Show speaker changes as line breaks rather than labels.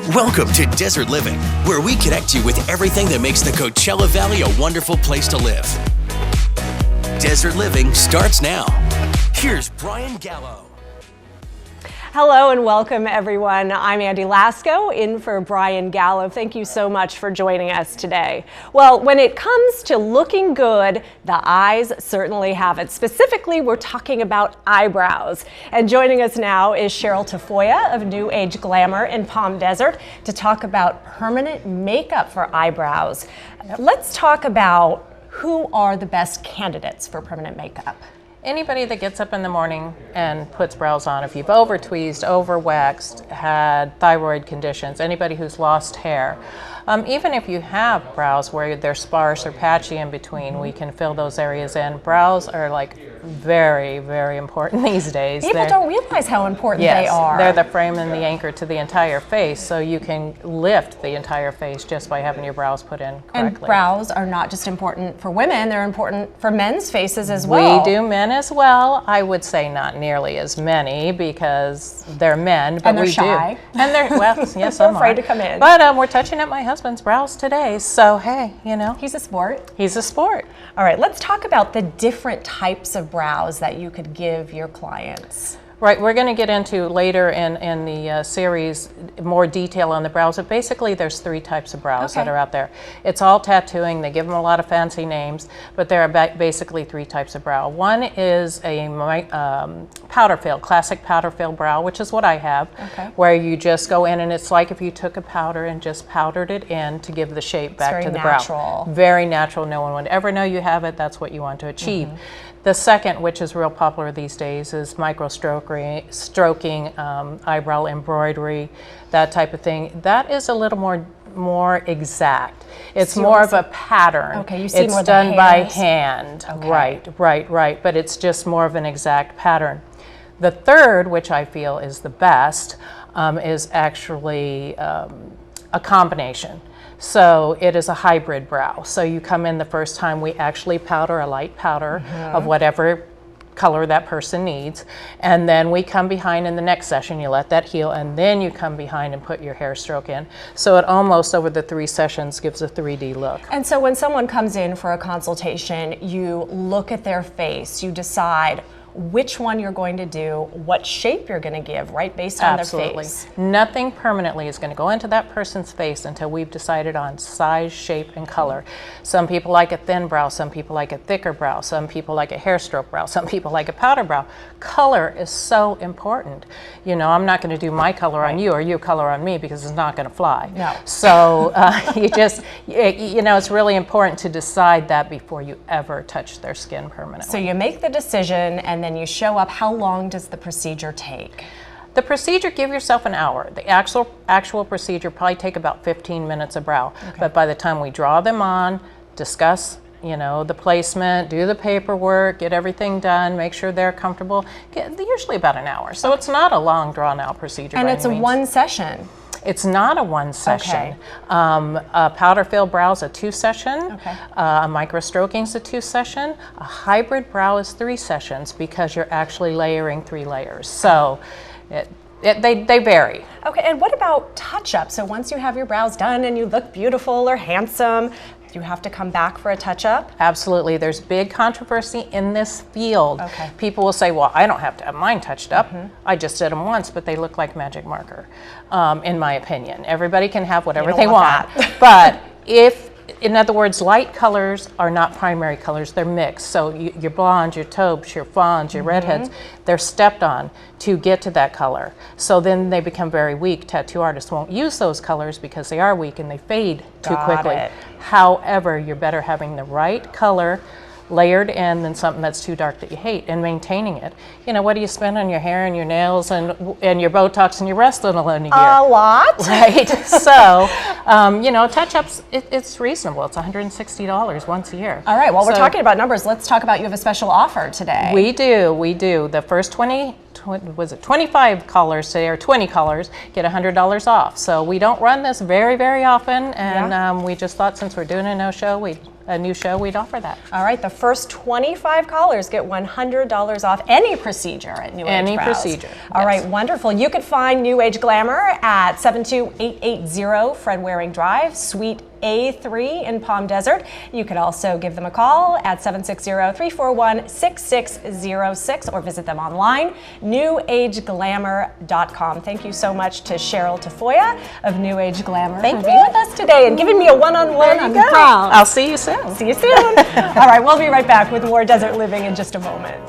Welcome to Desert Living, where we connect you with everything that makes the Coachella Valley a wonderful place to live. Desert Living starts now. Here's Brian Gallo.
Hello and welcome everyone. I'm Andy Lasco in for Brian Gallo. Thank you so much for joining us today. Well, when it comes to looking good, the eyes certainly have it. Specifically, we're talking about eyebrows. And joining us now is Cheryl Tafoya of New Age Glamour in Palm Desert to talk about permanent makeup for eyebrows. Let's talk about who are the best candidates for permanent makeup.
Anybody that gets up in the morning and puts brows on, if you've over-tweezed, over-waxed, had thyroid conditions, anybody who's lost hair, even if you have brows where they're sparse or patchy in between, we can fill those areas in. Brows are like very, very important these days.
People don't realize how important they are.
They're the frame and the anchor to the entire face, so you can lift the entire face just by having your brows put in correctly.
And brows are not just important for women, they're important for men's faces as well.
We do men as well. I would say not nearly as many because they're men, but
and they're
we
shy.
do. And they're well, yes,
they're
some
afraid
are.
to come in.
But we're touching up my husband's brows today, so hey, you know.
He's a sport.
He's a sport.
All right, let's talk about the different types of brows that you could give your clients.
Right, we're going to get into later in the series more detail on the brows, but basically there's three types of brows that are out there. It's all tattooing, they give them a lot of fancy names, but there are basically three types of brow. One is a powder fill, classic powder fill brow, which is what I have, where you just go in and it's like if you took a powder and just powdered it in to give the shape back to the brow. Very natural, no one would ever know you have it, that's what you want to achieve. The second, which is real popular these days, is micro stroking, eyebrow embroidery, that type of thing. That is a little more exact. It's more of a pattern.
Okay, you see
it's
more
done
the
by hand.
Okay.
Right. But it's just more of an exact pattern. The third, which I feel is the best, is actually a combination. So it is a hybrid brow. So you come in the first time, we actually powder a light powder of whatever color that person needs. And then we come behind in the next session, you let that heal, and then you come behind and put your hair stroke in. So it almost over the 3 sessions gives a 3D look.
And so when someone comes in for a consultation, you look at their face, you decide which one you're going to do, what shape you're going to give, right, based on their face.
Nothing permanently is going to go into that person's face until we've decided on size, shape, and color. Some people like a thin brow, some people like a thicker brow, some people like a hair stroke brow, some people like a powder brow. Color is so important. You know, I'm not going to do my color on you or your color on me because it's not going to fly.
No.
So you know, it's really important to decide that before you ever touch their skin permanently.
So you make the decision and then you show up. How long does the procedure take?
The procedure, give yourself an hour. The actual procedure probably take about 15 minutes of brow. But by the time we draw them on, discuss, you know, the placement, do the paperwork, get everything done, make sure they're comfortable, usually about an hour. So it's not a long drawn out procedure.
And it's a one session.
It's not a one session. A powder fill brow is a 2 session. A micro stroking is a 2 session. A hybrid brow is 3 sessions because you're actually layering 3 layers. So they vary.
Okay, and what about touch-up? So once you have your brows done and you look beautiful or handsome, do you have to come back for a touch-up?
Absolutely. There's big controversy in this field. People will say, well, I don't have to have mine touched up. I just did them once, but they look like magic marker, in my opinion. Everybody can have whatever they want. But in other words, light colors are not primary colors, they're mixed. So your blondes, your taupes, your fawns, your redheads, they're stepped on to get to that color. So then they become very weak. Tattoo artists won't use those colors because they are weak and they fade too quickly. However, you're better having the right color layered in than something that's too dark that you hate, and maintaining it. You know, what do you spend on your hair and your nails and your Botox and your Restylane alone a year?
A lot.
Right. So, you know, touch-ups, it's reasonable. It's $160 once a year.
All right. Well, we're talking about numbers. Let's talk about, you have a special offer today.
We do. The first 25 callers today, or 20 callers, get $100 off. So we don't run this very, very often, and we just thought since we're doing a no-show, we'd a new show, we'd offer that.
All right, the first 25 callers get $100 off any procedure at New Age
Any
Brows.
procedure,
All
yes.
right, wonderful. You could find New Age Glamour at 72880 Fred Waring Drive, Suite A3 in Palm Desert. You could also give them a call at 760-341-6606 or visit them online, newageglamour.com. Thank you so much to Cheryl Tafoya of New Age Glamour for being with us today and giving me a one-on-one on the brows.
I'll see you soon.
See you soon. All right, we'll be right back with more Desert Living in just a moment.